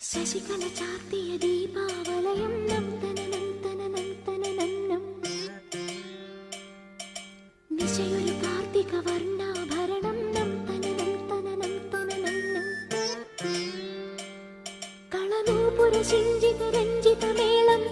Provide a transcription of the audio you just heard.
ശശികല ചാർത്തിയ ദീപാവലയം നിശയൊരു കാർത്തിക വർണ്ണാഭരണം കളനൂപുര ശിഞ്ചിത രഞ്ജിത മേളം